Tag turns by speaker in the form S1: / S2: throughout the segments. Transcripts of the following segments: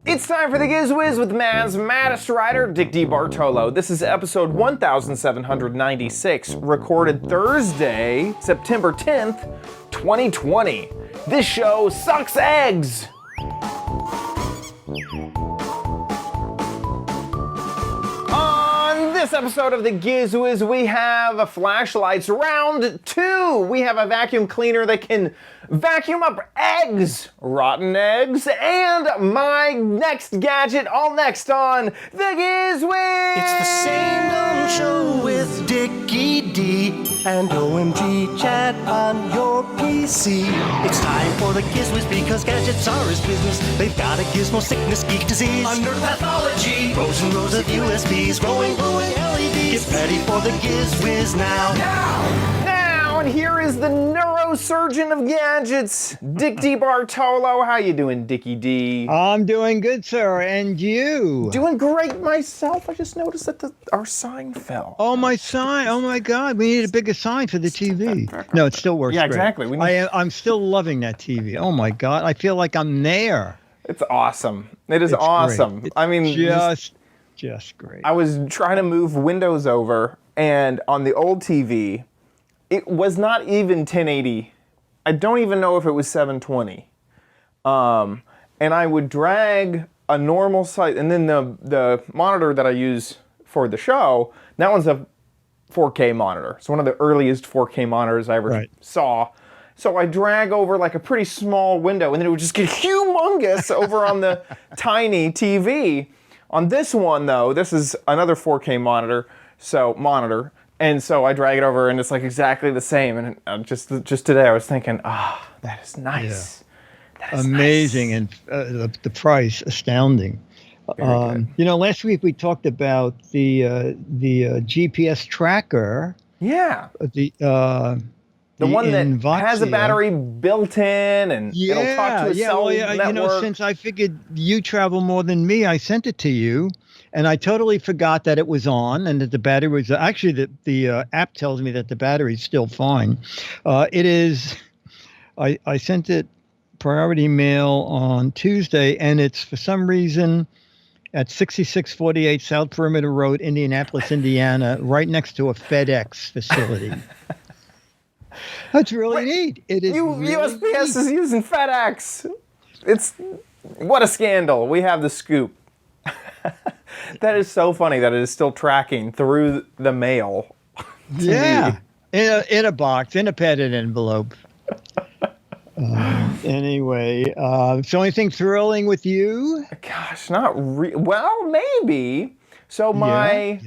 S1: It's time for the Giz Wiz with Maz's maddest writer, Dick D. Bartolo. This is episode 1796, recorded Thursday, September 10th, 2020. This show sucks eggs! On this episode of the Giz Wiz, we have flashlights round 2. We have a vacuum cleaner that can vacuum up eggs, rotten eggs, and my next gadget, all next on the Giz Wiz.
S2: It's the same old show with Dickie D and OMG chat on your PC. It's time for the Giz Wiz because gadgets are his business. They've got a gizmo sickness, geek disease, under pathology, rows and rows of USBs, glowing LEDs. Get ready for the Giz Wiz now,
S1: and here is the neurosurgeon of gadgets, Dick D. Bartolo. How you doing, Dickie D?
S3: I'm doing good, sir. And you?
S1: Doing great myself. I just noticed that our sign fell.
S3: Oh, my sign. Oh, my God. We need a bigger sign for the TV. No, it still works
S1: Yeah,
S3: great.
S1: exactly.
S3: I'm still loving that TV. Oh, my God. I feel like I'm there.
S1: It's awesome. It is awesome.
S3: Great.
S1: I mean,
S3: just great.
S1: I was trying to move Windows over, and on the old TV, it was not even 1080. I don't even know if it was 720. And I would drag a normal site, and then the monitor that I use for the show, that one's a 4K monitor. It's one of the earliest 4K monitors I ever saw. So I drag over like a pretty small window, and then it would just get humongous over on the tiny TV. On this one, though, this is another 4K monitor, and so I drag it over, and it's like exactly the same. And just today, I was thinking, that is nice.
S3: Yeah. That is amazing,
S1: nice.
S3: And the price astounding. Last week we talked about the GPS tracker.
S1: Yeah. The one that has a battery built in, and it'll talk to a cell network.
S3: Since I figured you travel more than me, I sent it to you, and I totally forgot that it was on and that the battery was actually the app tells me that the battery's still fine. It is. I sent it priority mail on Tuesday, and it's for some reason at 6648 South Perimeter Road, Indianapolis, Indiana, right next to a FedEx facility. That's really neat. It is.
S1: USPS is using FedEx. What a scandal. We have the scoop. That is so funny that it is still tracking through the mail.
S3: Yeah, in a box, in a padded envelope. Anyway, so anything thrilling with you?
S1: Gosh, well, maybe. So my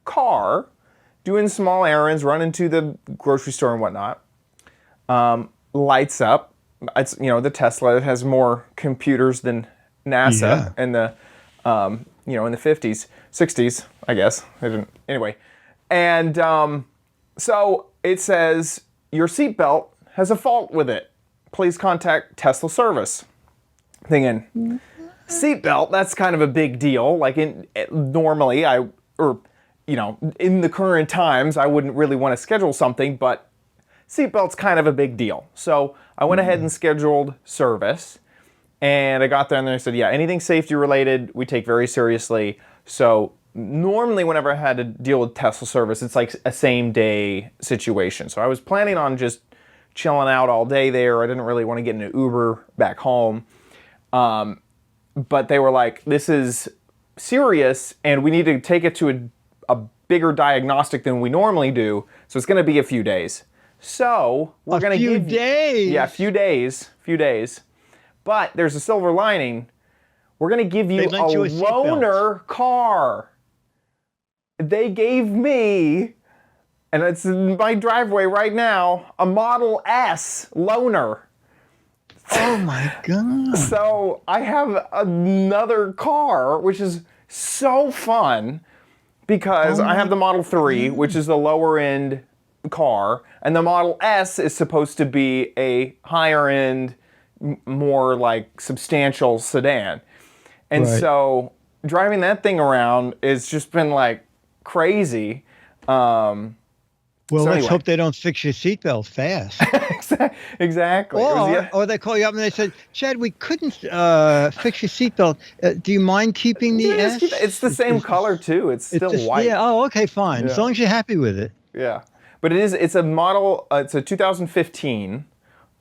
S1: car, doing small errands, running to the grocery store and whatnot, lights up. It's the Tesla. It has more computers than NASA in the in the 50s, 60s, I guess. Anyway, and so it says your seatbelt has a fault with it. Please contact Tesla service. Thinking, seatbelt, that's kind of a big deal. Like normally in the current times, I wouldn't really want to schedule something, but seatbelt's kind of a big deal. So I went ahead and scheduled service, and I got there and they said, anything safety related, we take very seriously. So normally whenever I had to deal with Tesla service, it's like a same day situation. So I was planning on just chilling out all day there. I didn't really want to get in an Uber back home. But they were like, this is serious, and we need to take it to a bigger diagnostic than we normally do. So it's going to be a few days. So we're going to give you... Yeah, a few days. But there's a silver lining. We're going to give you a loaner car. They gave me, and it's in my driveway right now, a Model S loaner.
S3: Oh my God.
S1: So I have another car, which is so fun because I have the Model 3, which is the lower end car, and the Model S is supposed to be a higher end, more like substantial sedan. And so driving that thing around has just been like crazy.
S3: Well,
S1: So
S3: let's
S1: anyway.
S3: hope they don't fix your seatbelt fast.
S1: Exactly. It was,
S3: Or they call you up and they said, Chad, we couldn't fix your seatbelt. Do you mind keeping the S?
S1: It's the same color too. It's still white.
S3: Yeah. Oh, okay, fine. As
S1: Yeah.
S3: long as you're happy with it.
S1: Yeah, but it's a model. It's a 2015,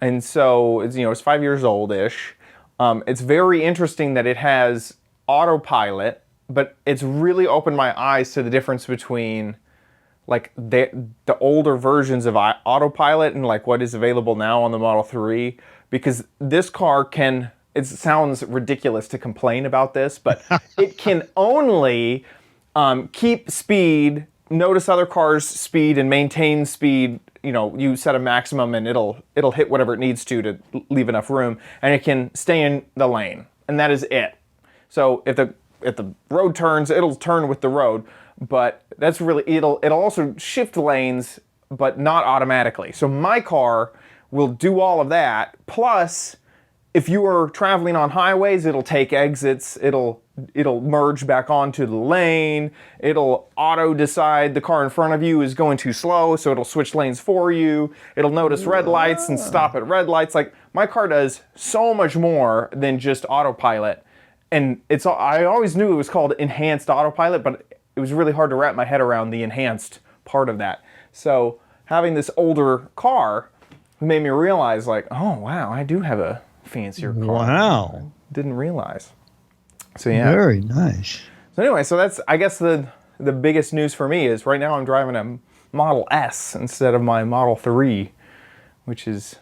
S1: and so it's 5 years old ish. It's very interesting that it has autopilot, but it's really opened my eyes to the difference between like the older versions of autopilot and like what is available now on the Model 3, because this car can, it sounds ridiculous to complain about this, but it can only keep speed, notice other cars' speed, and maintain speed. You set a maximum and it'll hit whatever it needs to leave enough room, and it can stay in the lane, and that is it. So if the road turns, it'll turn with the road, but that's really, it'll also shift lanes, but not automatically. So my car will do all of that, plus if you are traveling on highways, it'll take exits, it'll merge back onto the lane, it'll auto decide the car in front of you is going too slow, so it'll switch lanes for you, it'll notice red lights and stop at red lights. Like, my car does so much more than just autopilot, and I always knew it was called enhanced autopilot, but it was really hard to wrap my head around the enhanced part of that. So having this older car made me realize, like, oh wow, I do have a fancier car.
S3: Wow.
S1: Didn't realize. So yeah.
S3: Very nice.
S1: So anyway, so that's, I guess, the biggest news for me is right now I'm driving a Model S instead of my Model 3, which is,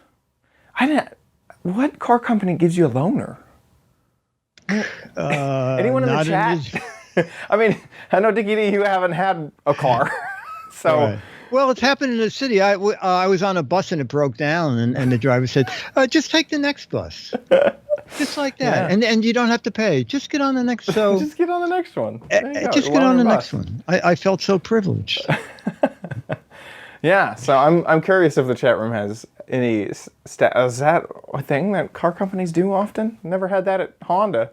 S1: what car company gives you a loaner? Anyone in the chat? I mean, I know, Dickie D, you haven't had a car. So.
S3: Right. Well, it's happened in the city. I was on a bus and it broke down, and the driver said, just take the next bus. Just like that. Yeah. And you don't have to pay. Just get on the next. So
S1: just get on the next one.
S3: Just get on the next one. I felt so privileged.
S1: Yeah. So I'm curious if the chat room has any is that a thing that car companies do often? Never had that at Honda.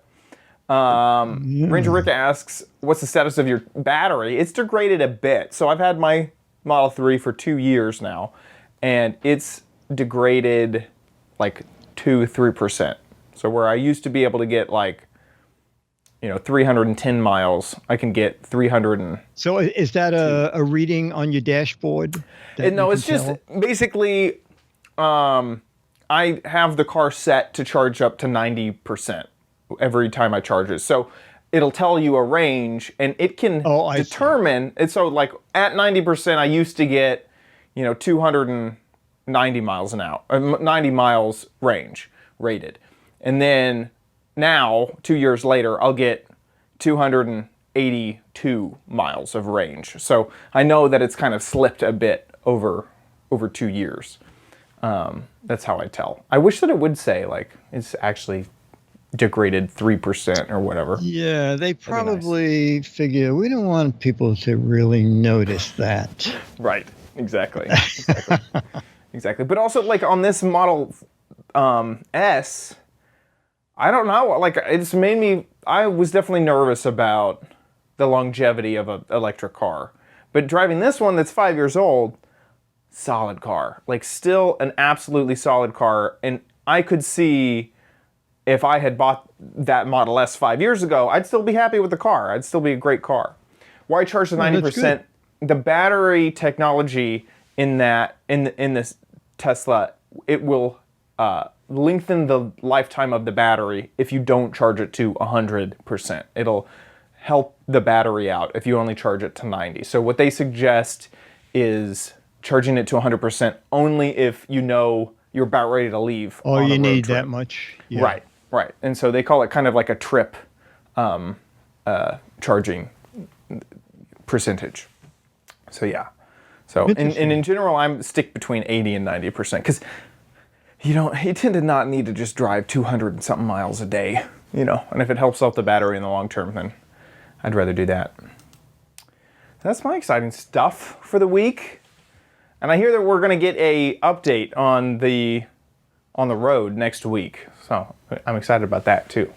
S1: Ranger Rick asks, what's the status of your battery? It's degraded a bit. So I've had my Model 3 for 2 years now, and it's degraded like 2-3%. So where I used to be able to get like 310 miles, I can get 300.
S3: So is that a reading on your dashboard?
S1: No, it's just basically I have the car set to charge up to 90% every time I charge it. So it'll tell you a range, and it can determine. And so like at 90%, I used to get 290 miles an hour, 90 miles range rated. And then now, 2 years later, I'll get 282 miles of range. So I know that it's kind of slipped a bit over 2 years. That's how I tell. I wish that it would say like it's actually degraded 3% or whatever.
S3: Yeah, they probably figure we don't want people to really notice that. Right.
S1: Exactly. Exactly. But also like on this Model S, I don't know, like it's made me, I was definitely nervous about the longevity of an electric car. But driving this one that's 5 years old, solid car. Like still an absolutely solid car. And I could see if I had bought that Model S 5 years ago, I'd still be happy with the car. I'd still be a great car. Why charge the 90%? The battery technology in this Tesla, it will lengthen the lifetime of the battery if you don't charge it to 100%. It'll help the battery out if you only charge it to 90. So what they suggest is charging it to 100% only if you know you're about ready to leave.
S3: Oh, you need that much?
S1: Yeah. Right. And so they call it kind of like a trip charging percentage. So yeah. So and in general, I'm stick between 80 and 90% because you tend to not need to just drive 200 and something miles a day, and if it helps out the battery in the long term, then I'd rather do that. That's my exciting stuff for the week. And I hear that we're going to get a update on the road next week. So I'm excited about that too.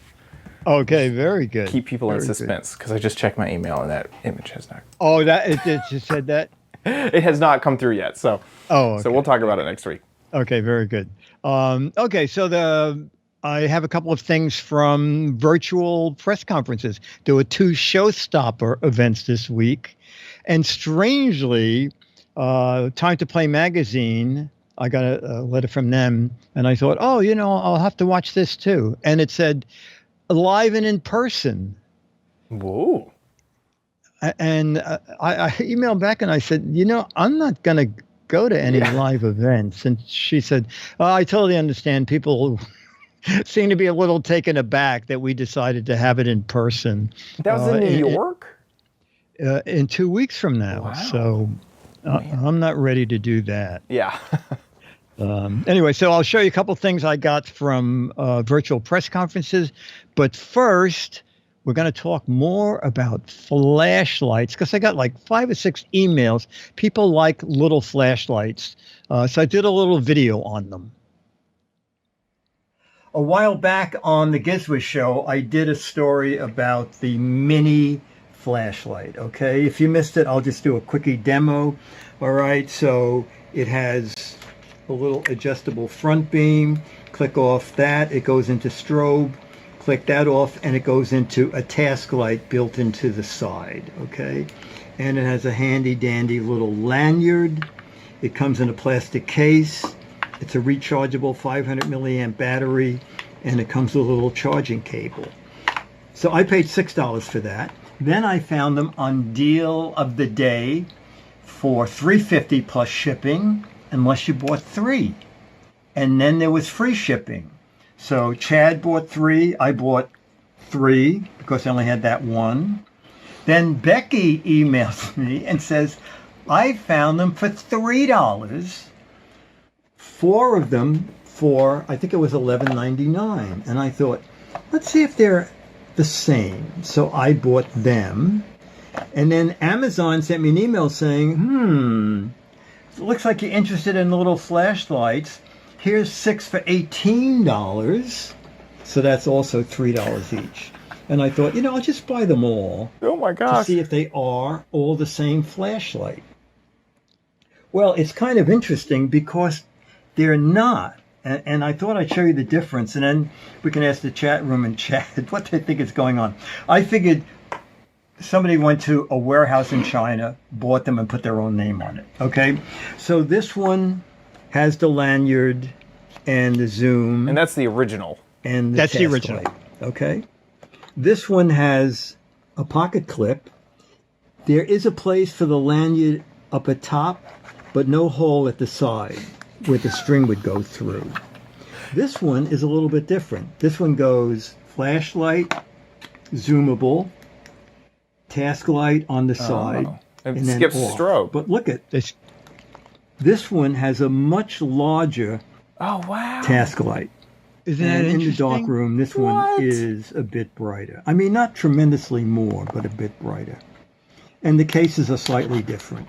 S3: Okay, very good.
S1: Keep people in suspense because I just checked my email and that image has not.
S3: Oh, it just said that?
S1: It has not come through yet. So,
S3: Okay.
S1: So we'll talk about it next week.
S3: Okay, very good. Okay, so I have a couple of things from virtual press conferences. There were 2 showstopper events this week. And strangely, Time to Play magazine, I got a letter from them, and I thought, oh, I'll have to watch this too. And it said, live and in person.
S1: Whoa.
S3: And I emailed back and I said, I'm not going to go to any live events. And she said, I totally understand. People seem to be a little taken aback that we decided to have it in person.
S1: That was in New York?
S3: In 2 weeks from now.
S1: Wow.
S3: So I'm not ready to do that.
S1: Yeah.
S3: Anyway, so I'll show you a couple things I got from virtual press conferences. But first, we're going to talk more about flashlights because I got like 5 or 6 emails. People like little flashlights. So I did a little video on them. A while back on the Giz Wiz show, I did a story about the mini flashlight. Okay, if you missed it, I'll just do a quickie demo. All right, so it has a little adjustable front beam. Click off that, it goes into strobe. Click that off and it goes into a task light built into the side. Okay, and it has a handy dandy little lanyard. It comes in a plastic case. It's a rechargeable 500 milliamp battery, and it comes with a little charging cable. So I paid $6 for that. Then I found them on deal of the day for $3.50 plus shipping, unless you bought 3. And then there was free shipping. So Chad bought 3, I bought 3 because I only had that one. Then Becky emails me and says, I found them for $3. 4 of them for, I think it was $11.99. And I thought, let's see if they're the same. So I bought them. And then Amazon sent me an email saying, it looks like you're interested in little flashlights. Here's 6 for $18. So that's also $3 each. And I thought, I'll just buy them all.
S1: Oh my gosh.
S3: To see if they are all the same flashlight. Well, it's kind of interesting because they're not. And I thought I'd show you the difference. And then we can ask the chat room and chat what they think is going on. I figured somebody went to a warehouse in China, bought them, and put their own name on it. Okay? So this one has the lanyard and the zoom.
S1: And that's the original.
S3: And that's the original. Light. Okay? This one has a pocket clip. There is a place for the lanyard up at top, but no hole at the side where the string would go through. This one is a little bit different. This one goes flashlight, zoomable, task light on the side,
S1: and skips strobe.
S3: But look at this. This one has a much larger task light.
S1: Isn't that
S3: in
S1: interesting?
S3: the dark room, this one is a bit brighter. I mean, not tremendously more, but a bit brighter. And the cases are slightly different.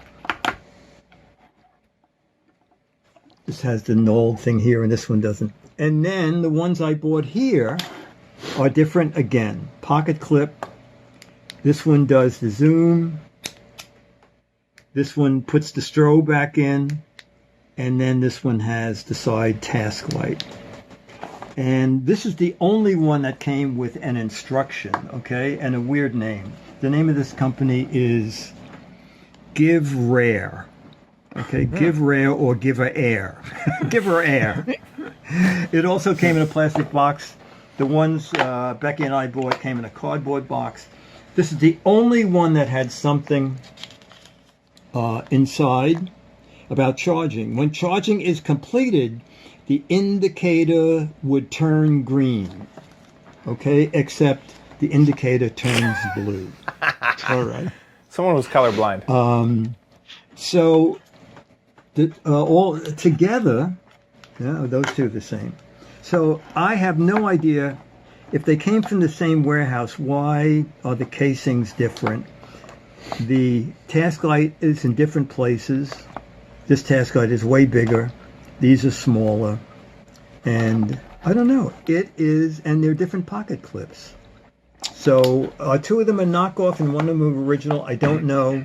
S3: This has the knolled thing here, and this one doesn't. And then the ones I bought here are different again. Pocket clip. This one does the zoom. This one puts the strobe back in. And then this one has the side task light. And this is the only one that came with an instruction, okay, and a weird name. The name of this company is Give Rare. Okay, Give Rare or Give Her Air. Give Her Air. It also came in a plastic box. The ones Becky and I bought came in a cardboard box. This is the only one that had something inside about charging. When charging is completed, the indicator would turn green. Okay, except the indicator turns blue. All right.
S1: Someone was colorblind.
S3: So all together, those two are the same. So I have no idea if they came from the same warehouse, why are the casings different? The task light is in different places. This task light is way bigger. These are smaller. And I don't know. It is, and they're different pocket clips. So 2 of them are knockoff and 1 of them are original. I don't know.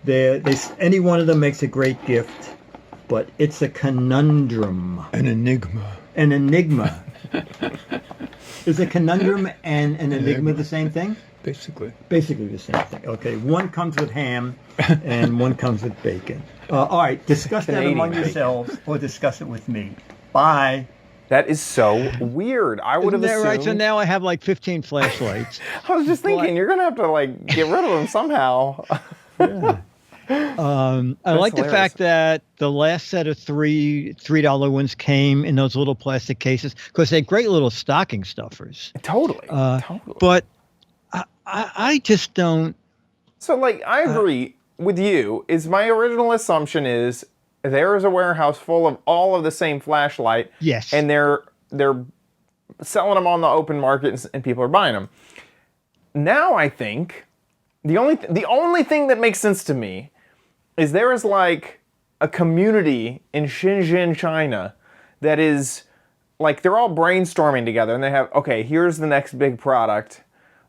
S3: Any one of them makes a great gift, but it's a conundrum.
S4: An enigma.
S3: An enigma. Is a conundrum and an enigma the same thing?
S4: Basically.
S3: Basically the same thing. Okay, one comes with ham and one comes with bacon. All right, discuss that among yourselves or discuss it with me. Bye.
S1: That is so weird. I would have assumed.
S3: Right? So now I have like 15 flashlights.
S1: I was just thinking, you're going to have to like get rid of them somehow.
S3: Yeah. I like the fact that the last set of $3 ones came in those little plastic cases because they're great little stocking stuffers.
S1: Totally.
S3: But I just don't.
S1: So, like, I agree with you. My original assumption is there is a warehouse full of all of the same flashlight.
S3: Yes.
S1: And they're selling them on the open market and people are buying them. Now I think the only thing that makes sense to me is there is like a community in Shenzhen, China that is like they're all brainstorming together and they have, okay, here's the next big product.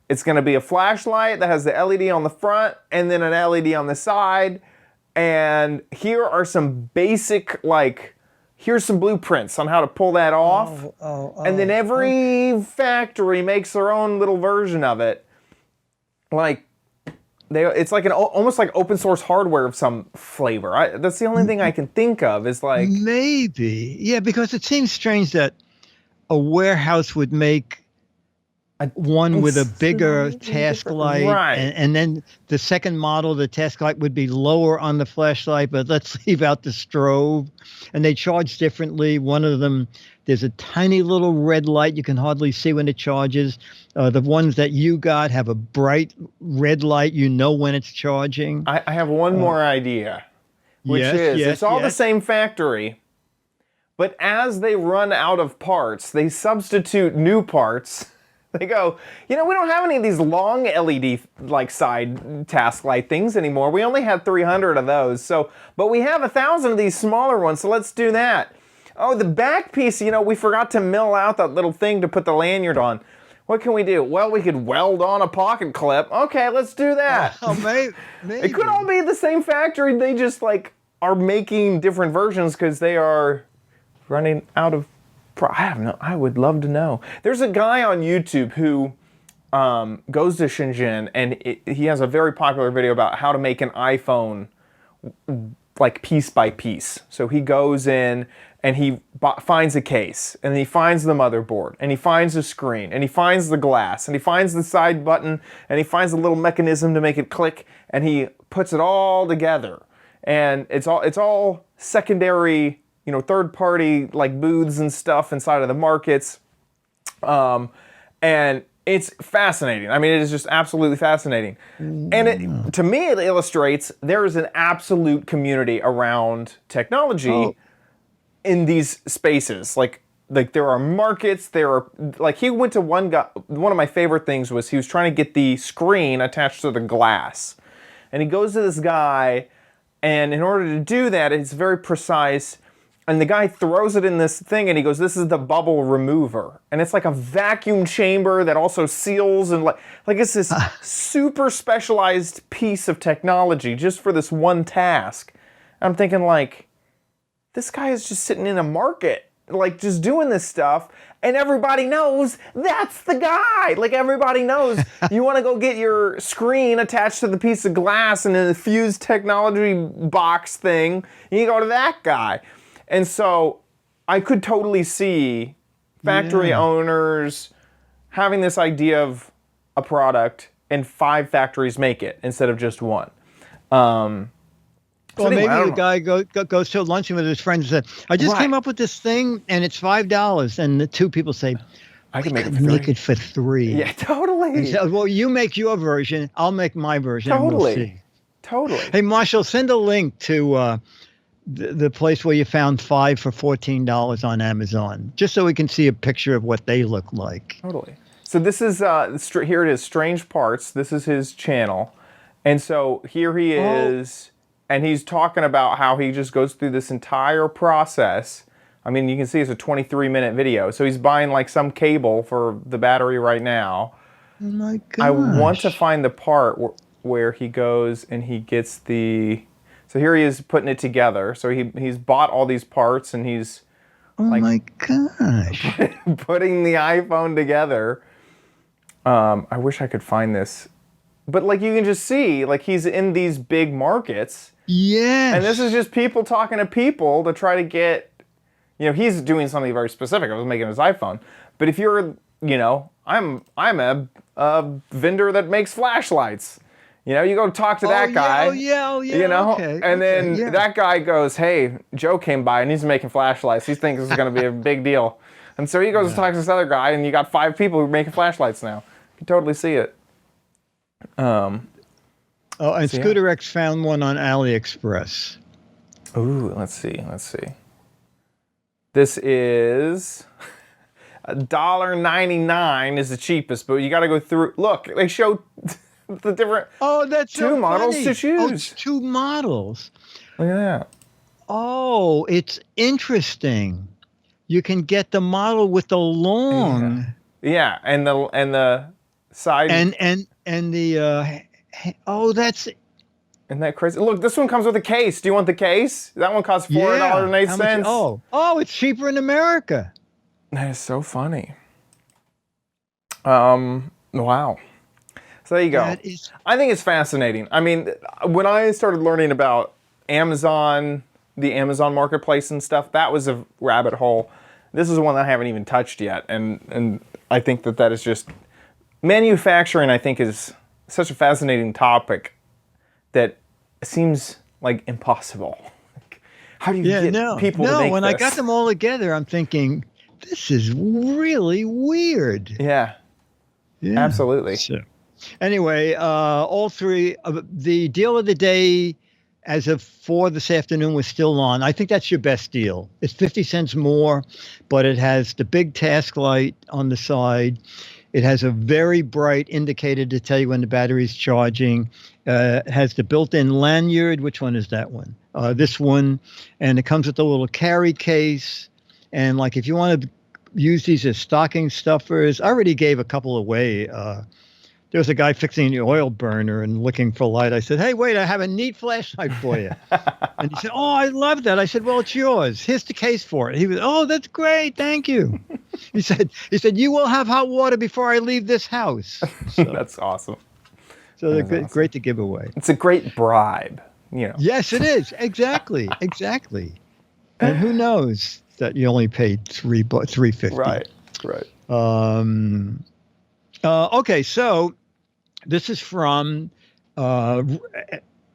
S1: It's going to be a flashlight that has the LED on the front and then an LED on the side. And here are some basic, like, here's some blueprints on how to pull that off. And then every factory makes their own little version of it. Like, it's like almost like open source hardware of some flavor. That's the only thing I can think of is like...
S3: Maybe. Yeah, because it seems strange that a warehouse would make one with a bigger task light,
S1: right.
S3: and then the second model, the task light would be lower on the flashlight, but let's leave out the strobe. And they charge differently. One of them, there's a tiny little red light you can hardly see when it charges. The ones that you got have a bright red light. You know when it's charging.
S1: I have one more idea, which it's all the same factory, but as they run out of parts, they substitute new parts. They go, we don't have any of these long LED like side task light things anymore. We only had 300 of those. But we have 1,000 of these smaller ones, so let's do that. Oh, the back piece, we forgot to mill out that little thing to put the lanyard on. What can we do? Well, we could weld on a pocket clip. Okay, let's do that.
S3: Oh, maybe.
S1: It could all be the same factory. They just like are making different versions because they are running out of I don't know. I would love to know. There's a guy on YouTube who goes to Shenzhen, and he has a very popular video about how to make an iPhone like piece by piece. So he goes in and he finds a case, and he finds the motherboard, and he finds the screen, and he finds the glass, and he finds the side button, and he finds a little mechanism to make it click, and he puts it all together. And it's all secondary, third-party like booths and stuff inside of the markets, and it's fascinating. I mean, it is just absolutely fascinating. And to me, it illustrates there is an absolute community around technology in these spaces. Like there are markets. There are like he went to one guy. One of my favorite things was he was trying to get the screen attached to the glass, and he goes to this guy, and in order to do that, it's very precise. And the guy throws it in this thing and he goes, this is the bubble remover. And it's like a vacuum chamber that also seals and like it's this super specialized piece of technology just for this one task. I'm thinking like, this guy is just sitting in a market, like just doing this stuff. And everybody knows that's the guy. Like everybody knows you want to go get your screen attached to the piece of glass and the fused technology box thing. You go to that guy. And so I could totally see factory owners having this idea of a product and 5 factories make it instead of just one.
S3: Well, maybe the guy goes to a luncheon with his friends and said, I just came up with this thing and it's $5. And the 2 people say, I can make it for 3.
S1: Yeah, totally.
S3: And so, well, you make your version. I'll make my version.
S1: Totally.
S3: And we'll see.
S1: Totally.
S3: Hey, Marshall, send a link to the place where you found 5 for $14 on Amazon, just so we can see a picture of what they look like.
S1: Totally. So this is, here it is, Strange Parts. This is his channel. And so here he is, and he's talking about how he just goes through this entire process. I mean, you can see it's a 23-minute video. So he's buying like some cable for the battery right now.
S3: Oh my gosh.
S1: I want to find the part where he goes and he gets the. So here he is putting it together. So he's bought all these parts and he's.
S3: Oh my gosh!
S1: Putting the iPhone together. I wish I could find this, but like you can just see, like he's in these big markets.
S3: Yes.
S1: And this is just people talking to people to try to get. He's doing something very specific. I was making his iPhone, but if you're, I'm a vendor that makes flashlights. You go talk to that guy.
S3: Oh yeah. Okay,
S1: and then that guy goes, "Hey, Joe came by and he's making flashlights. He thinks this is going to be a big deal." And so he goes and talks to this other guy, and you got 5 people who are making flashlights now. You can totally see it.
S3: And Scooter X found one on AliExpress.
S1: Ooh, let's see. This is $1.99 is the cheapest, but you got to go through. Look, they show the different.
S3: Oh, that's
S1: two models
S3: funny.
S1: to choose.
S3: Oh, it's 2 models.
S1: Look at that.
S3: Oh, it's interesting. You can get the model with the long.
S1: Yeah, and the side
S3: and the that's.
S1: Isn't that crazy? Look, this one comes with a case. Do you want the case? That one costs $4.08.
S3: Oh, it's cheaper in America.
S1: That is so funny. Wow. So there you go. I think it's fascinating. I mean, when I started learning about Amazon, the Amazon marketplace and stuff, that was a rabbit hole. This is one that I haven't even touched yet. And I think that is just manufacturing, I think, is such a fascinating topic that seems like impossible. How do you get people to make this?
S3: When I got them all together, I'm thinking, this is really weird.
S1: Yeah. Absolutely.
S3: So, anyway, all 3, the deal of the day as of 4 this afternoon was still on. I think that's your best deal. It's 50 cents more, but it has the big task light on the side. It has a very bright indicator to tell you when the battery's charging. It has the built-in lanyard. Which one is that one? This one. And it comes with a little carry case. And like if you want to use these as stocking stuffers, I already gave a couple away. There was a guy fixing the oil burner and looking for light. I said, "Hey, wait, I have a neat flashlight for you." And he said, "Oh, I love that." I said, "Well, it's yours. Here's the case for it." He was, "Oh, that's great. Thank you." He said, "You will have hot water before I leave this house." So,
S1: that's awesome.
S3: So they're great to give away.
S1: It's a great bribe,
S3: Yes, it is. Exactly. And who knows that you only paid $3.50.
S1: Right.
S3: Okay, so this is from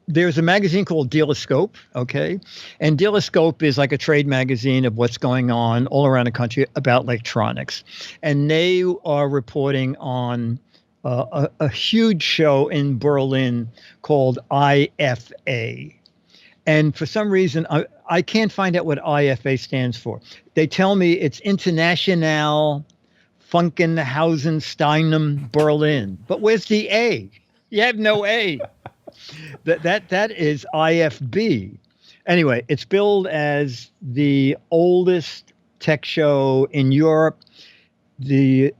S3: there's a magazine called Dealeroscope, okay? And Dealeroscope is like a trade magazine of what's going on all around the country about electronics. And they are reporting on a huge show in Berlin called IFA. And for some reason, I can't find out what IFA stands for. They tell me it's International Funkenhausen Berlin. But where's the A? You have no A. That is IFB. Anyway, it's billed as the oldest tech show in Europe. The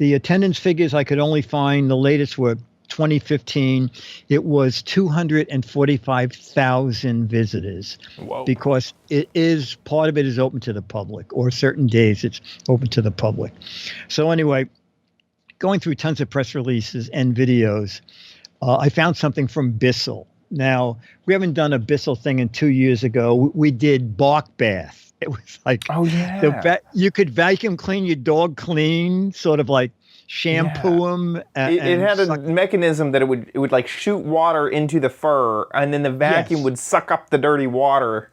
S3: attendance figures I could only find, the latest were 2015. It was 245,000 visitors.
S1: Whoa.
S3: Because part of it is open to the public, or certain days it's open to the public. So anyway, going through tons of press releases and videos, I found something from Bissell. Now, we haven't done a Bissell thing in 2 years ago. We did bark bath. It was like, you could vacuum clean your dog clean, sort of like shampoo them.
S1: It had a mechanism that it would like shoot water into the fur, and then the vacuum would suck up the dirty water.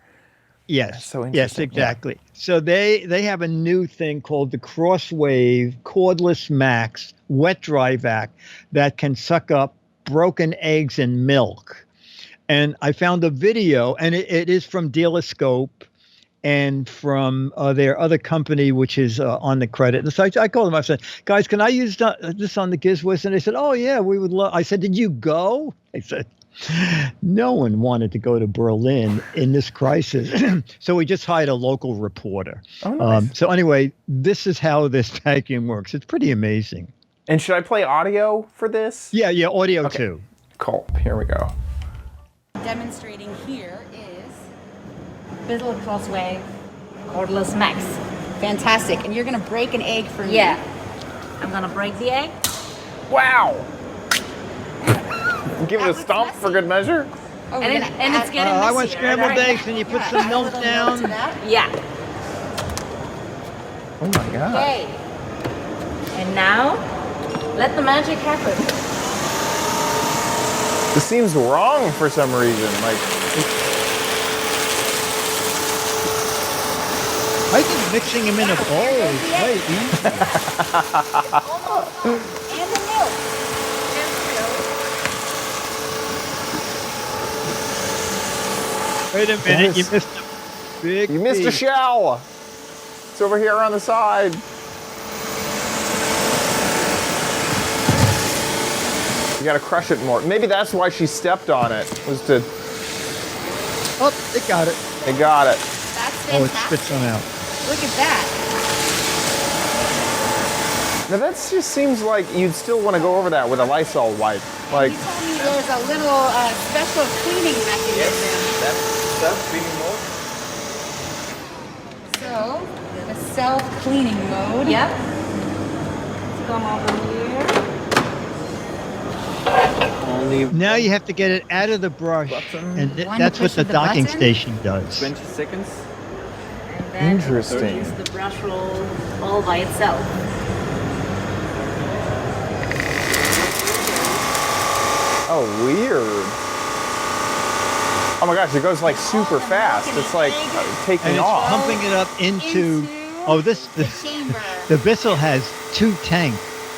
S3: Yes.
S1: That's so interesting.
S3: Yes, exactly. Yeah. So they have a new thing called the Crosswave Cordless Max Wet Dry Vac that can suck up broken eggs and milk. And I found a video, and it is from Dealeroscope and from their other company, which is on the credit. And so I called them. I said, "Guys, can I use this on the Giz Wiz?" And they said, "Oh, yeah, we would love." I said, "Did you go?" I said, "No one wanted to go to Berlin in this crisis." So we just hired a local reporter.
S1: Oh, nice.
S3: So anyway, this is how this vacuum works. It's pretty amazing.
S1: And should I play audio for this?
S3: Yeah, audio too.
S1: difficult. Here we go.
S4: Demonstrating here is Bissell Crossway Cordless Max. Fantastic. And you're going to break an egg for me.
S5: Yeah. I'm going to break the egg.
S1: Wow. Give it a stomp for good measure.
S4: Oh,
S5: And it's getting
S3: I
S5: messy.
S3: want scrambled eggs, and you put some milk down.
S5: Yeah.
S1: Oh my God.
S5: Okay. And now, let the magic happen.
S1: This seems wrong for some reason. Like,
S3: I think mixing them in a bowl is quite easy.
S4: And the milk.
S3: Wait a minute, you missed a big
S1: you missed a
S3: piece.
S1: shell. It's over here on the side. You gotta crush it more. Maybe that's why she stepped on it, was to,
S3: Oh, it got it.
S1: they got it.
S4: That's
S3: Oh, it
S4: fantastic.
S3: spits one out.
S4: Look at that.
S1: Now that just seems like you'd still want to go over that with a Lysol wipe. Like,
S4: You told me there's a little special cleaning mechanism.
S1: that's self-cleaning mode.
S4: So, the self-cleaning mode.
S5: Yep. Let's come over here.
S6: Only
S3: Now you have to get it out of the brush,
S6: Button.
S3: and
S4: One
S3: that's what
S4: push
S3: the
S4: of the
S3: docking
S4: button.
S3: station does.
S6: 20 seconds.
S5: And then
S1: Interesting.
S5: use the brush roll all by itself.
S1: Oh, weird. Oh my gosh, it goes like super fast. It's like taking
S3: And it's
S1: off.
S3: pumping it up into. Oh, this
S4: the chamber.
S3: the Bissell has 2-tank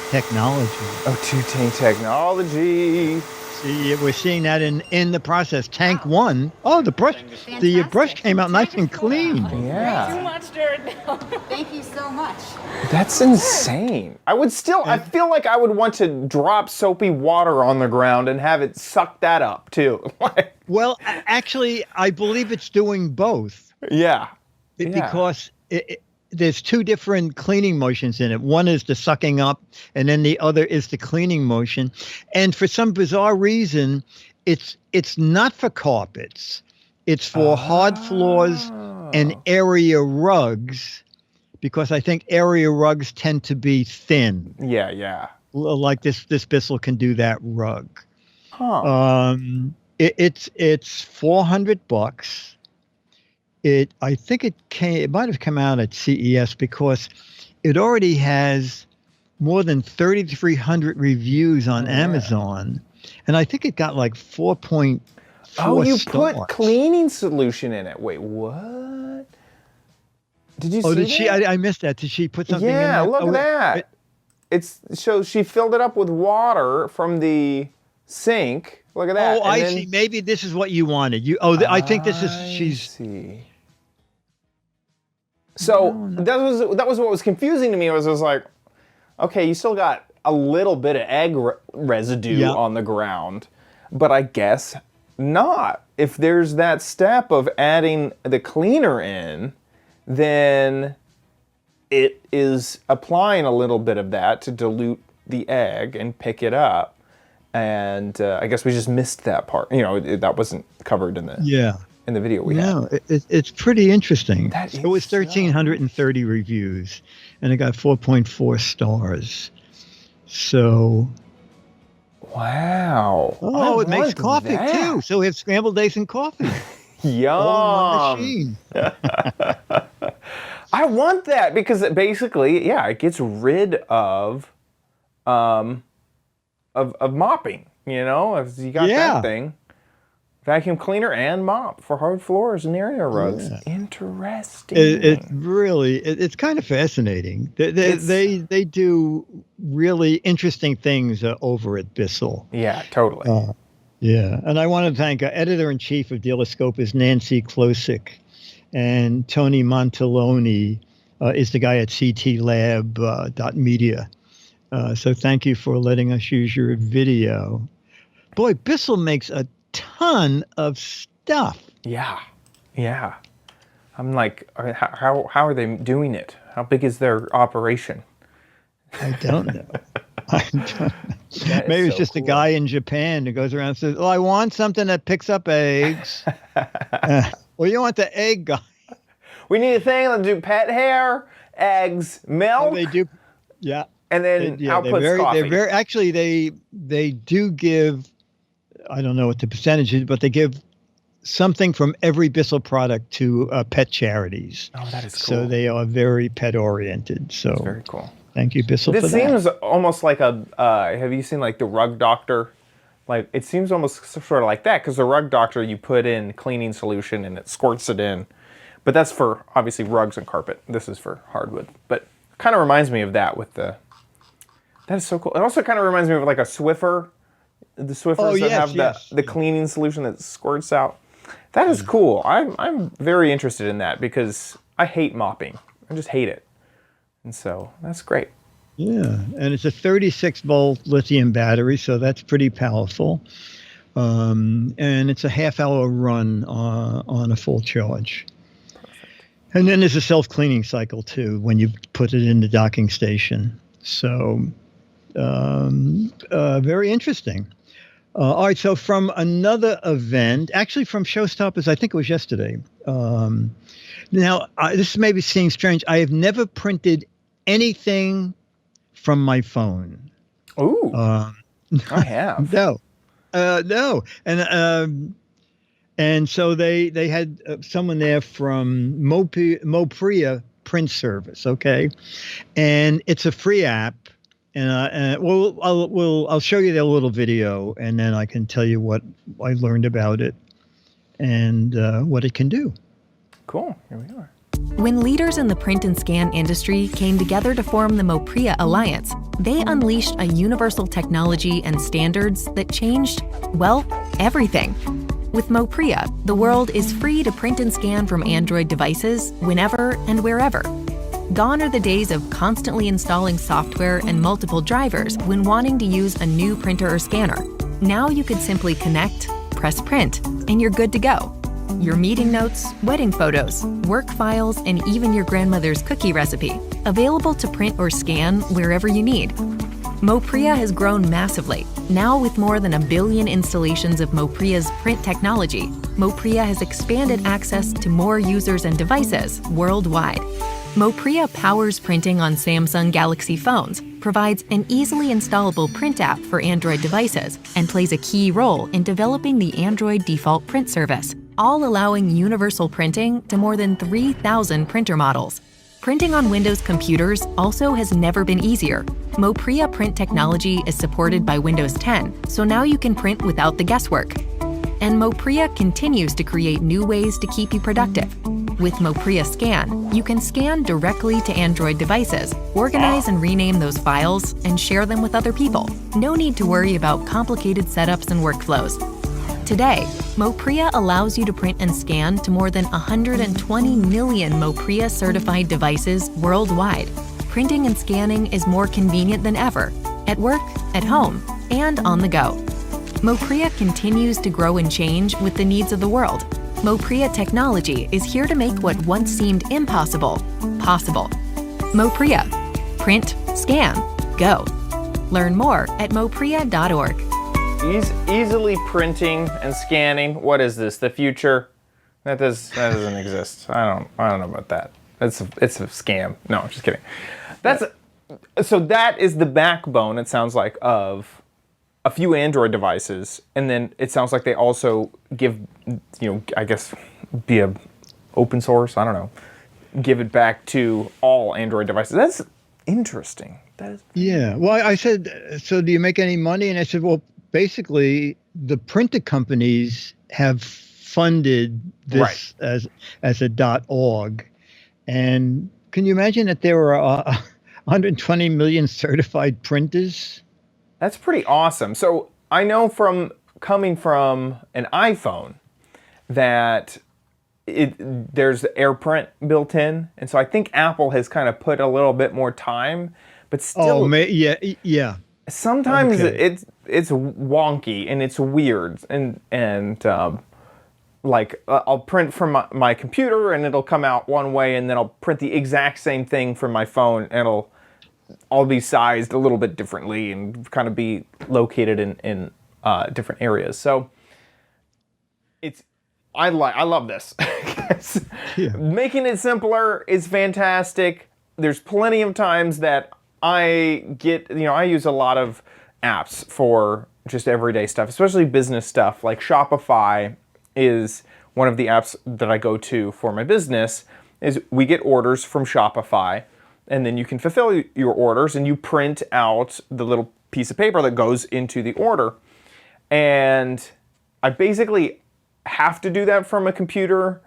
S3: technology.
S1: Oh, two-tank technology.
S3: See, we're seeing that in the process. Tank 1. Oh, the brush came out nice and clean.
S5: Too
S1: Yeah,
S5: much dirt now.
S4: Thank you so much.
S1: that's insane. I feel like I would want to drop soapy water on the ground and have it suck that up too. Like,
S3: Well, actually, I believe it's doing both
S1: yeah.
S3: because there's two different cleaning motions in it. One is the sucking up, and then the other is the cleaning motion. And for some bizarre reason, it's not for carpets. It's for hard floors and area rugs, because I think area rugs tend to be thin.
S1: Yeah.
S3: Like this Bissell can do that rug.
S1: Huh.
S3: It's $400. I think it might have come out at CES because it already has more than 3,300 reviews on Amazon, and I think it got like 4.4
S1: Oh, you
S3: stars.
S1: put cleaning solution in it. Wait, what? Did you see
S3: Did she?
S1: that?
S3: I missed that. Did she put something in
S1: Yeah,
S3: there?
S1: look
S3: Oh,
S1: at that. So she filled it up with water from the sink. Look at that.
S3: Oh,
S1: And
S3: I
S1: then-
S3: see. Maybe this is what you wanted. I think this is she's.
S1: See. So that was what was confusing to me. Was like, okay, you still got a little bit of egg residue
S3: Yeah.
S1: on the ground, but I guess not. If there's that step of adding the cleaner in, then it is applying a little bit of that to dilute the egg and pick it up. And I guess we just missed that part. That wasn't covered in the video we had.
S3: No, it's pretty interesting.
S1: That
S3: It was
S1: is so
S3: 1,330 reviews, and it got 4.4 stars. So,
S1: Wow.
S3: oh,
S1: I
S3: it makes
S1: want
S3: coffee
S1: that.
S3: too. So we have scrambled eggs and coffee
S1: Yum.
S3: all in one machine.
S1: I want that because it basically, it gets rid of mopping. If you got that thing. Vacuum cleaner and mop for hard floors and area rugs.
S3: Yeah.
S1: Interesting.
S3: It's kind of fascinating. They do really interesting things over at Bissell.
S1: Yeah, totally.
S3: Yeah, and I want to thank editor-in-chief of Dealeroscope is Nancy Klosik, and Tony Montaloni is the guy at ctlab.media. So thank you for letting us use your video. Boy, Bissell makes a ton of stuff.
S1: Yeah. I'm like, how are they doing it? How big is their operation?
S3: I don't know.
S1: That
S3: Maybe
S1: is
S3: it's
S1: so
S3: just a
S1: cool.
S3: guy in Japan who goes around and says, "Oh, I want something that picks up eggs." Well, you want the egg guy.
S1: We need a thing that'll do pet hair, eggs,
S3: Oh,
S1: milk,
S3: they do. Yeah.
S1: and then
S3: Yeah,
S1: outputs coffee.
S3: they're very, actually, they do give, I don't know what the percentage is, but they give something from every Bissell product to pet charities.
S1: Oh, that is cool.
S3: So they are very pet oriented. So
S1: That's very cool.
S3: thank you, Bissell, for
S1: This
S3: that.
S1: seems almost like a. Have you seen like the Rug Doctor? Like it seems almost sort of like that because the Rug Doctor you put in cleaning solution and it squirts it in, but that's for obviously rugs and carpet. This is for hardwood, but kind of reminds me of that with the. That is so cool. It also kind of reminds me of like a Swiffer. The Swiffers that have the cleaning solution that squirts out. That is cool. I'm very interested in that because I hate mopping. I just hate it. And so that's great.
S3: Yeah, and it's a 36-volt lithium battery, so that's pretty powerful. And it's a half-hour run on a full charge. And then there's a self-cleaning cycle, too, when you put it in the docking station. So very interesting. All right, so from another event, actually from Showstoppers, I think it was yesterday. Now, this may be seem strange. I have never printed anything from my phone.
S1: Ooh, I have.
S3: No, no, and so they had someone there from Mopria print service. Okay, and it's a free app. And I'll show you their little video, and then I can tell you what I learned about it and what it can do.
S1: Cool. Here we are.
S6: When leaders in the print and scan industry came together to form the Mopria Alliance, they unleashed a universal technology and standards that changed, well, everything. With Mopria, the world is free to print and scan from Android devices whenever and wherever. Gone are the days of constantly installing software and multiple drivers when wanting to use a new printer or scanner. Now you could simply connect, press print, and you're good to go. Your meeting notes, wedding photos, work files, and even your grandmother's cookie recipe, available to print or scan wherever you need. Mopria has grown massively. Now with more than 1 billion installations of Mopria's print technology, Mopria has expanded access to more users and devices worldwide. Mopria powers printing on Samsung Galaxy phones, provides an easily installable print app for Android devices, and plays a key role in developing the Android default print service, all allowing universal printing to more than 3,000 printer models. Printing on Windows computers also has never been easier. Mopria print technology is supported by Windows 10, so now you can print without the guesswork. And Mopria continues to create new ways to keep you productive. With Mopria Scan, you can scan directly to Android devices, organize and rename those files, and share them with other people. No need to worry about complicated setups and workflows. Today, Mopria allows you to print and scan to more than 120 million Mopria certified devices worldwide. Printing and scanning is more convenient than ever, at work, at home, and on the go. Mopria continues to grow and change with the needs of the world. Mopria technology is here to make what once seemed impossible, possible. Mopria. Print, scan, go. Learn more at mopria.org.
S1: Easily printing and scanning. What is this? The future? That doesn't exist. I don't know about that. It's a scam. No, I'm just kidding. So that is the backbone, it sounds like, of a few Android devices, and then it sounds like they also give, I guess, via open source, I don't know, give it back to all Android devices. That's interesting. That is.
S3: Yeah. Well, I said, so do you make any money? And I said, well, basically, the printer companies have funded this as a .org, and can you imagine that there were 120 million certified printers?
S1: That's pretty awesome. So I know from coming from an iPhone that there's AirPrint built in, and so I think Apple has kind of put a little bit more time, but still,
S3: yeah.
S1: Sometimes it's wonky and it's weird, and like I'll print from my computer and it'll come out one way, and then I'll print the exact same thing from my phone and I'll be sized a little bit differently and kind of be located in different areas. So I love this. Making it simpler is fantastic. There's plenty of times that I use a lot of apps for just everyday stuff, especially business stuff. Like Shopify is one of the apps that I go to for my business. Is we get orders from Shopify, and then you can fulfill your orders, and you print out the little piece of paper that goes into the order. And I basically have to do that from a computer.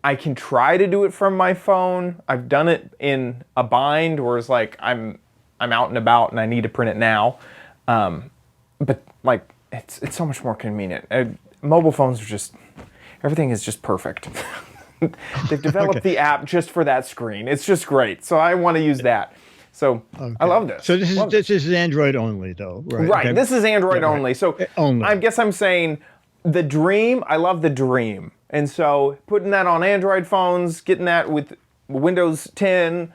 S1: I can try to do it from my phone. I've done it in a bind where it's like I'm out and about and I need to print it now. But like it's so much more convenient. Mobile phones are everything is just perfect. They've developed the app just for that screen. It's just great. So I want to use that. So I love this.
S3: So this is Android only, though, right?
S1: Right.
S3: Okay.
S1: This is Android only. So
S3: only.
S1: I guess I'm saying the dream. I love the dream, and so putting that on Android phones, getting that with Windows 10,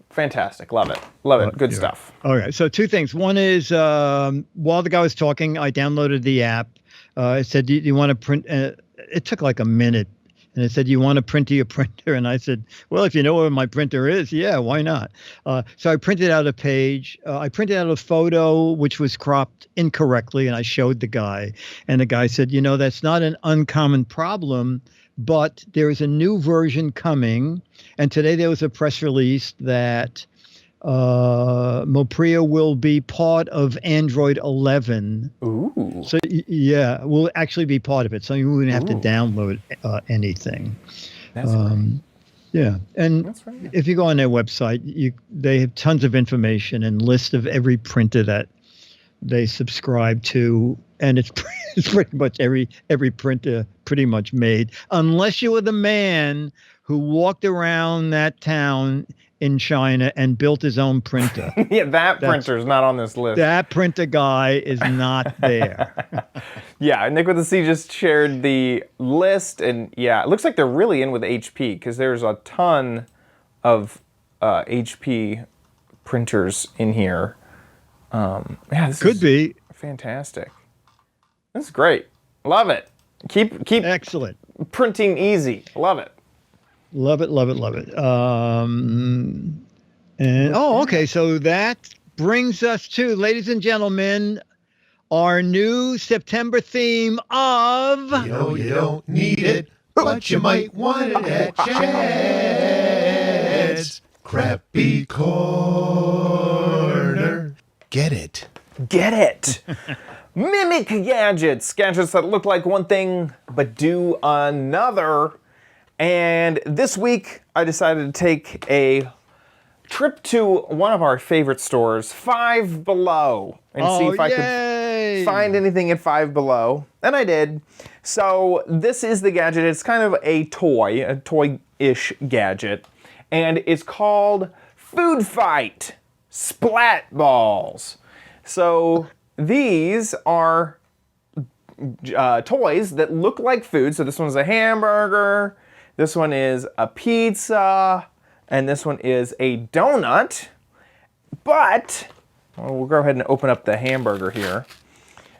S1: fantastic. Love it. Love it. Good stuff.
S3: All right. So two things. One is while the guy was talking, I downloaded the app. It said, "Do you want to print?" It took like a minute. And it said, "You want to print to your printer?" And I said, "Well, if you know where my printer is, yeah, why not?" So I printed out a page. I printed out a photo which was cropped incorrectly, and I showed the guy. And the guy said, "That's not an uncommon problem, but there is a new version coming." And today there was a press release that Mopria will be part of Android 11.
S1: Ooh.
S3: So yeah, we'll actually be part of it. So you wouldn't have to download anything.
S1: That's right.
S3: Yeah, and
S1: That's right.
S3: if you go on their website, they have tons of information and list of every printer that they subscribe to, and it's pretty much every printer pretty much made, unless you were the man who walked around that town in China and built his own printer.
S1: Yeah, that printer's not on this list.
S3: That printer guy is not there.
S1: Yeah, Nick with the C just shared the list, and yeah, it looks like they're really in with HP because there's a ton of HP printers in here. Yeah, this
S3: Could be
S1: fantastic. This is great. Love it. Keep
S3: excellent.
S1: printing easy. Love it.
S3: Love it, love it, love it. Okay. So that brings us to, ladies and gentlemen, our new September theme of...
S7: You don't need it, but you might want it at Chad's Crappy Corner. Get it.
S1: Get it. Mimic gadgets. Gadgets that look like one thing, but do another. And this week, I decided to take a trip to one of our favorite stores, Five Below, and see if I could find anything at Five Below. And I did. So this is the gadget. It's kind of a toy-ish gadget. And it's called Food Fight Splat Balls. So these are toys that look like food. So this one's a hamburger. This one is a pizza, and this one is a donut. But, we'll go ahead and open up the hamburger here.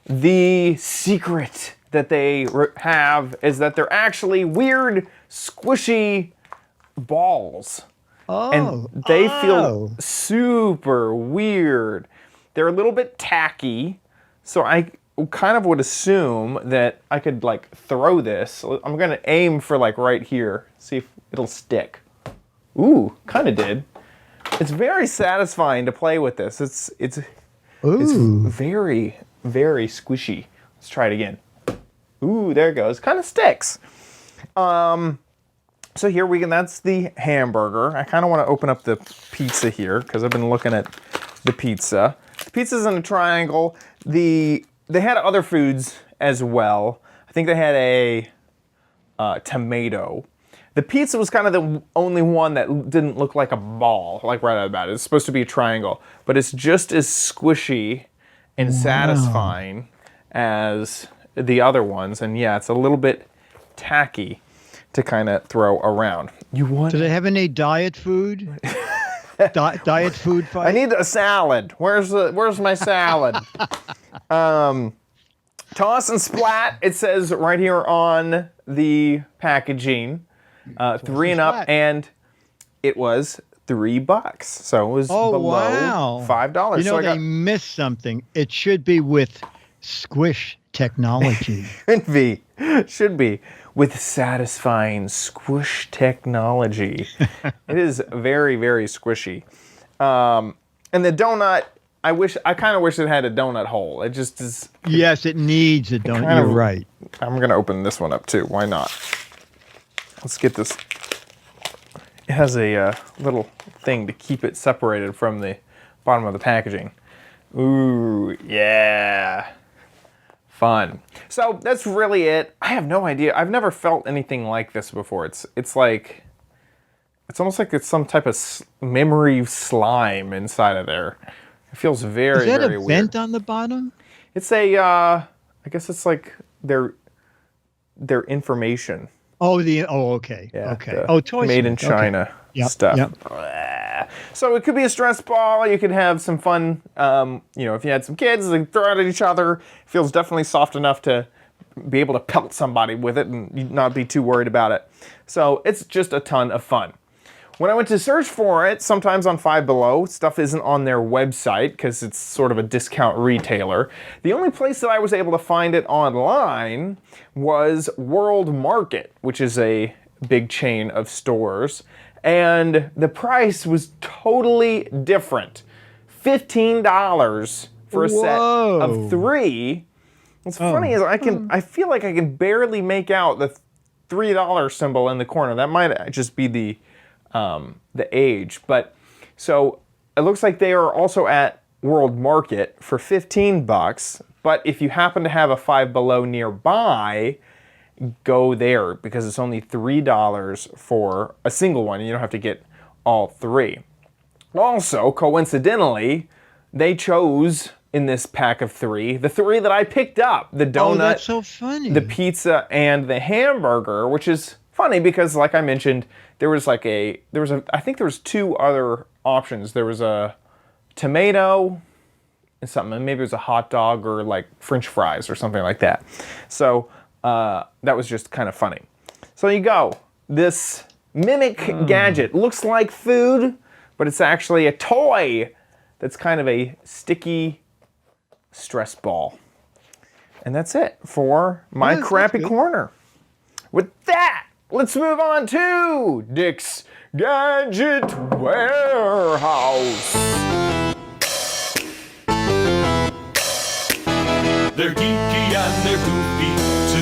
S1: The secret that they have is that they're actually weird, squishy balls. And they feel super weird. They're a little bit tacky, so I kind of would assume that I could like throw this. I'm gonna aim for like right here, see if it'll stick. Ooh, kind of did. It's very satisfying to play with this. It's very, very squishy. Let's try it again. Ooh, there it goes. Kind of sticks. So here that's the hamburger. I kind of want to open up the pizza here because I've been looking at the pizza. The pizza's in a triangle. They had other foods as well. I think they had a tomato. The pizza was kind of the only one that didn't look like a ball, like right out of the bat. It's supposed to be a triangle, but it's just as squishy and satisfying as the other ones. And yeah, it's a little bit tacky to kind of throw around.
S3: Do they have any diet food? Diet food fight?
S1: I need a salad. Where's my salad? Toss and Splat, it says right here on the packaging, 3 and up,
S3: Splat.
S1: and it was $3. So it was below
S3: wow.
S1: $5.
S3: You know,
S1: so
S3: they missed something. It should be with squish technology.
S1: should be with satisfying squish technology. It is very, very squishy. And the donut, I kind of wish it had a donut hole. It just is.
S3: Yes, it needs a donut.
S1: kind
S3: You're
S1: of-
S3: right.
S1: I'm going to open this one up too. Why not? Let's get this. It has a little thing to keep it separated from the bottom of the packaging. Ooh, yeah. Fun. So that's really it. I have no idea. I've never felt anything like this before. It's like, it's almost like it's some type of memory slime inside of there. It feels very,
S3: Is that
S1: very
S3: a
S1: weird.
S3: vent on the bottom?
S1: It's a, I guess it's like their information.
S3: Oh, okay.
S1: Yeah,
S3: Okay.
S1: the
S3: Oh, Toy
S1: made in
S3: Smith. Okay.
S1: China
S3: Yep,
S1: stuff.
S3: yep.
S1: Blah. So it could be a stress ball. You could have some fun. If you had some kids, they throw it at each other. It feels definitely soft enough to be able to pelt somebody with it and not be too worried about it. So it's just a ton of fun. When I went to search for it, sometimes on Five Below, stuff isn't on their website because it's sort of a discount retailer. The only place that I was able to find it online was World Market, which is a big chain of stores. And the price was totally different. $15 for a set of
S3: Whoa.
S1: 3. What's funny is I feel like I can barely make out the $3 symbol in the corner. That might just be the age, but so it looks like they are also at World Market for $15. But if you happen to have a Five Below nearby, go there because it's only $3 for a single one. You don't have to get all 3. Also, coincidentally, they chose in this pack of 3 the 3 that I picked up: the donut,
S3: Oh, that's so funny.
S1: the pizza, and the hamburger, which is funny because, like I mentioned, I think there was 2 other options. There was a tomato and something, and maybe it was a hot dog or like French fries or something like that. So that was just kind of funny. So you go. This mimic gadget looks like food, but it's actually a toy that's kind of a sticky stress ball. And that's it for my
S3: Yeah, that's
S1: crappy
S3: good.
S1: corner. With that, let's move on to Dick's Gadget Warehouse.
S8: They're geeky and they're goofy,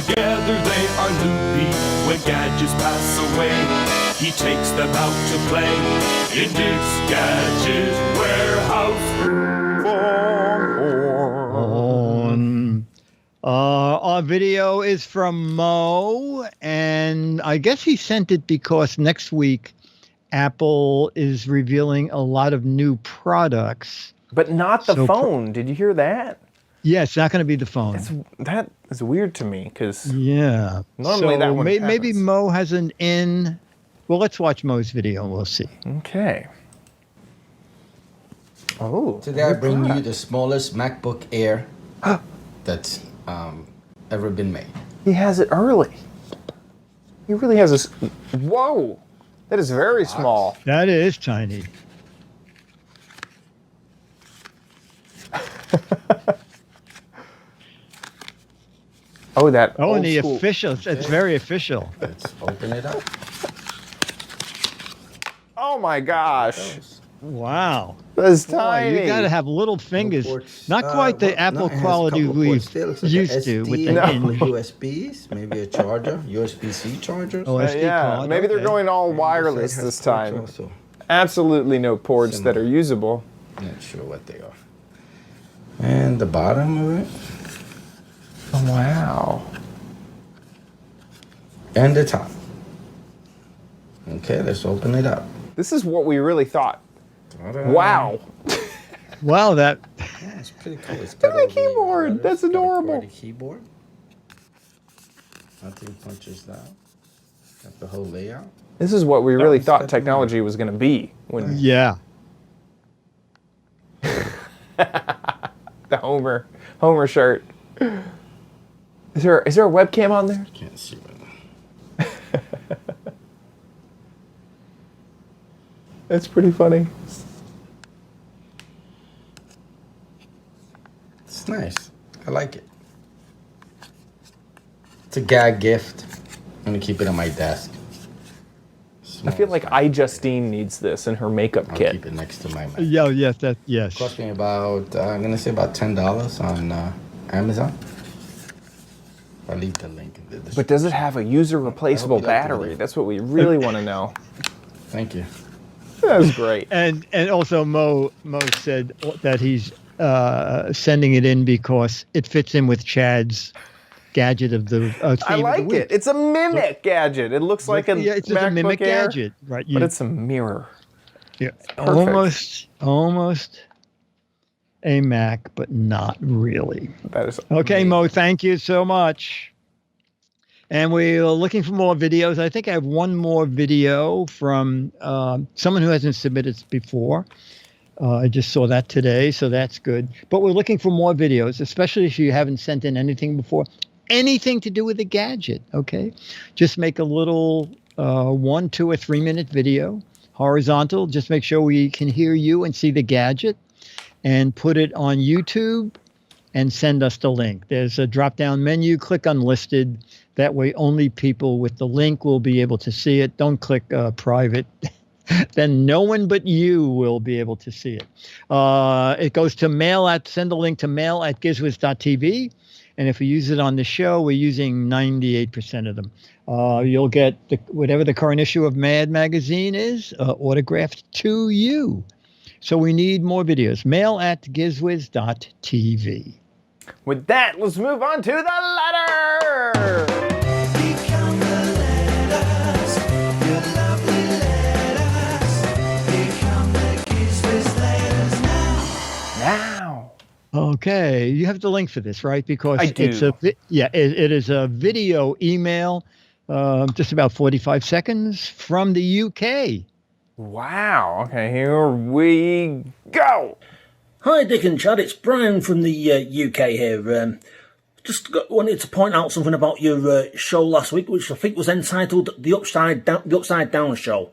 S8: together they are loopy. When gadgets pass away, he takes them out to play in Dick's Gadget Warehouse.
S3: Our video is from Mo, and I guess he sent it because next week Apple is revealing a lot of new products.
S1: But not the
S3: So
S1: phone. Did you hear that?
S3: Yeah, it's not going to be the phone.
S1: That is weird to me because
S3: Yeah.
S1: Normally
S3: so
S1: that one
S3: maybe
S1: happens.
S3: Mo has an in. Well, let's watch Mo's video and we'll see.
S1: okay. Oh,
S9: Today I bring you the smallest MacBook Air that's ever been made.
S1: he has it early. He really has this. Whoa, that is very small.
S3: That is tiny.
S1: Oh, that.
S3: Oh,
S1: old
S3: and the
S1: school.
S3: official. It's very official.
S9: Let's open it up.
S1: Oh my gosh,
S3: Wow.
S1: that's
S3: Boy,
S1: tiny.
S3: you got to have little fingers.
S9: Ports.
S3: Not quite the
S9: Well,
S3: Apple
S9: no, it has a
S3: quality
S9: couple
S3: we
S9: ports still. It's like a
S3: used to with the
S9: SD,
S3: hinge.
S9: USBs, maybe a charger, USB-C chargers.
S3: Oh, SD
S1: yeah,
S3: card,
S1: maybe they're
S3: okay.
S1: going all
S9: And
S1: wireless
S9: it has
S1: this
S9: ports
S1: time.
S9: also.
S1: Absolutely no ports that are usable.
S9: Not sure what they are. And the bottom of it,
S1: Oh, wow.
S9: and the top. Okay, let's open it up.
S1: This is what we really thought.
S9: Ta-da.
S1: Wow.
S3: Wow, that.
S9: Yeah, it's pretty cool. It's
S1: Look at
S9: got all
S1: the keyboard.
S9: letters,
S1: That's
S9: got a
S1: adorable.
S9: QWERTY keyboard. Nothing punches down. Got the whole layout.
S1: This is what we really
S9: it's
S1: thought
S9: got the-
S1: technology was going to be. When
S3: Yeah.
S1: the Homer shirt. Is there a webcam on there?
S9: Can't see right now.
S1: That's pretty funny.
S9: It's nice. I like it. It's a gag gift. I'm gonna keep it on my desk.
S1: I feel like Justine needs this in her makeup
S9: I'll
S1: kit.
S9: keep it next to my Mac.
S3: Yeah, yes.
S9: Cost me about, I'm gonna say about $10 on Amazon. I'll leave the link in the description.
S1: But does it have a user replaceable
S9: you like the
S1: battery?
S9: video.
S1: That's what we really want to know.
S9: Thank you.
S1: That was great.
S3: And also Mo said that he's sending it in because it fits in with Chad's gadget of the theme
S1: I like
S3: of the week.
S1: it. It's a mimic gadget. It looks like a
S3: it's just
S1: MacBook
S3: a mimic
S1: Air,
S3: gadget, right?
S1: but it's a mirror.
S3: Yeah,
S1: perfect.
S3: almost a Mac, but not really.
S1: That is
S3: Okay,
S1: amazing.
S3: Mo, thank you so much. And we're looking for more videos. I think I have one more video from someone who hasn't submitted before. I just saw that today, so that's good. But we're looking for more videos, especially if you haven't sent in anything before. Anything to do with a gadget, okay? Just make a little 1, 2, or 3 minute video, horizontal. Just make sure we can hear you and see the gadget, and put it on YouTube and send us the link. There's a drop-down menu. Click unlisted. That way only people with the link will be able to see it. Don't click private. Then no one but you will be able to see it. It goes to send a link to mail@gizwiz.tv. And if we use it on the show, we're using 98% of them. You'll get whatever the current issue of Mad Magazine is, autographed to you. So we need more videos. mail@gizwiz.tv.
S1: With that, let's move on to the letter.
S2: Become the letters, your lovely letters. Become the Giz Wiz letters now.
S3: Okay, you have the link for this, right? Because
S1: I do.
S3: It is a video email, just about 45 seconds from the UK.
S1: Wow. Okay, here we go.
S10: Hi, Dick and Chad. It's Brian from the UK here. Wanted to point out something about your show last week, which I think was entitled "The Upside Down Show."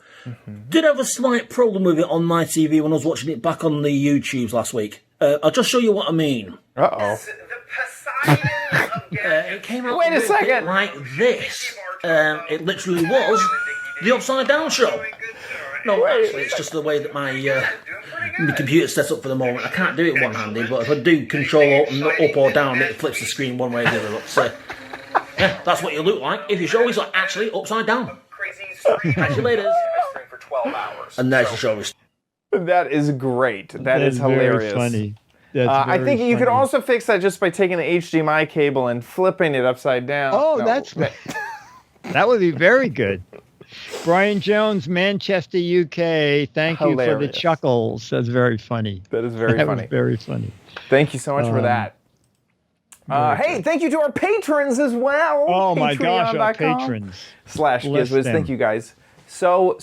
S10: Did have a slight problem with it on my TV when I was watching it back on the YouTubes last week. I'll just show you what I mean.
S1: Uh-oh.
S10: It came out
S1: Wait a second.
S10: like this. It literally was the Upside Down Show. No, actually, it's just the way that my computer's set up for the moment. I can't do it one-handed, but if I do Control up or down, it flips the screen one way or the other. So, yeah, that's what you look like if your show is actually upside down. Catch you later. And there's the show.
S1: That is great. That is hilarious.
S3: Very funny.
S1: I think you could also fix that just by taking the HDMI cable and flipping it upside down.
S3: Oh, that would be very good. Brian Jones, Manchester, UK. Thank you for the chuckles. That's very funny.
S1: That is very funny.
S3: Was very funny.
S1: Thank you so much for that. Hey, thank you to our patrons as well.
S3: Oh my gosh, our patrons.
S1: /Giz Wiz. Thank you guys so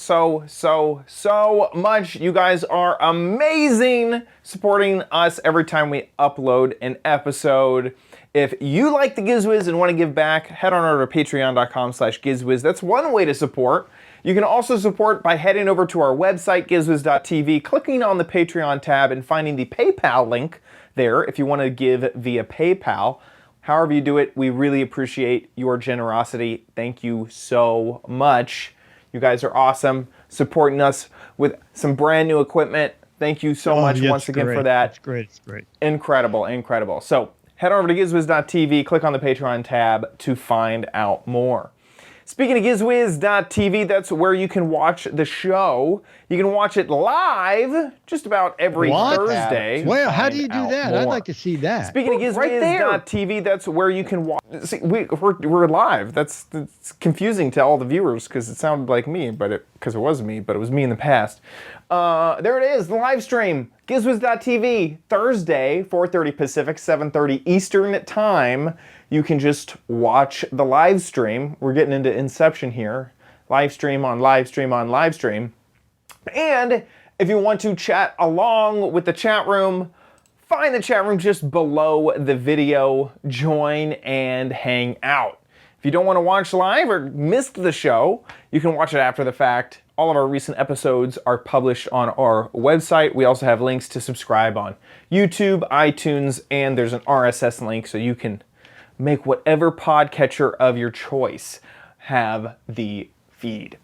S1: much. You guys are amazing, supporting us every time we upload an episode. If you like the Giz Wiz and want to give back, head on over to patreon.com/Giz Wiz. That's one way to support. You can also support by heading over to our website, gizwiz.tv, clicking on the Patreon tab and finding the PayPal link there if you want to give via PayPal. However you do it, we really appreciate your generosity. Thank you so much. You guys are awesome, supporting us with some brand new equipment. Thank you so much once again for that.
S3: It's great. It's great.
S1: Incredible. So head over to gizwiz.tv, click on the Patreon tab to find out more. Speaking of gizwiz.tv, that's where you can watch the show. You can watch it live just about every Thursday.
S3: Well, how do you do that?
S1: More.
S3: I'd like to see that.
S1: Speaking of gizwiz.tv, that's where you can watch. See, we're live. That's confusing to all the viewers because it sounded like me, because it was me, but it was me in the past. There it is, the live stream. Gizwiz.tv, Thursday, 4:30 Pacific, 7:30 Eastern time. You can just watch the live stream. We're getting into Inception here. Live stream on live stream on live stream. And if you want to chat along with the chat room, Find the chat room just below the video, join and hang out. If you don't want to watch live or missed the show, you can watch it after the fact. All of our recent episodes are published on our website. We also have links to subscribe on YouTube, iTunes, and there's an RSS link so you can make whatever podcatcher of your choice have the feed.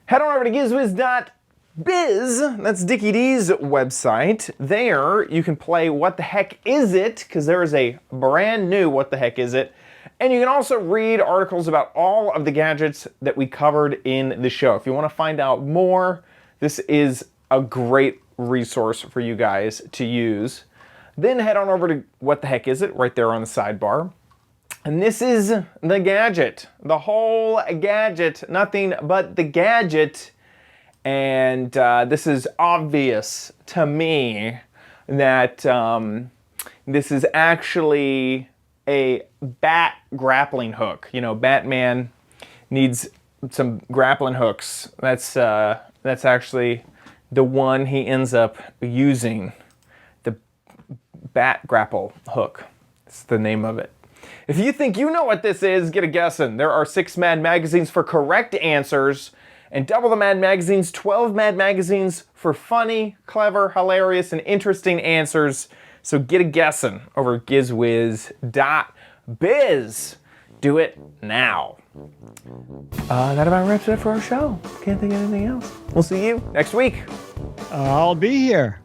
S1: Head on over to gizwiz.biz. That's Dickie D's website. There you can play What the Heck Is It? Because there is a brand new What the Heck Is It? And you can also read articles about all of the gadgets that we covered in the show. If you want to find out more, this is a great resource for you guys to use. Then head on over to What the Heck Is It? Right there on the sidebar. And this is the gadget. The whole gadget. Nothing but the gadget. And this is obvious to me that this is actually a bat grappling hook. You know, Batman needs some grappling hooks. That's actually the one he ends up using. The bat grapple hook. That's the name of it. If you think you know what this is, get a guessing. There are 6 Mad Magazines for correct answers, and double the Mad Magazines, 12 Mad Magazines for funny, clever, hilarious, and interesting answers. So get a guessing over at gizwiz.biz. Do it now. That about wraps it up for our show. Can't think of anything else. We'll see you next week.
S3: I'll be here.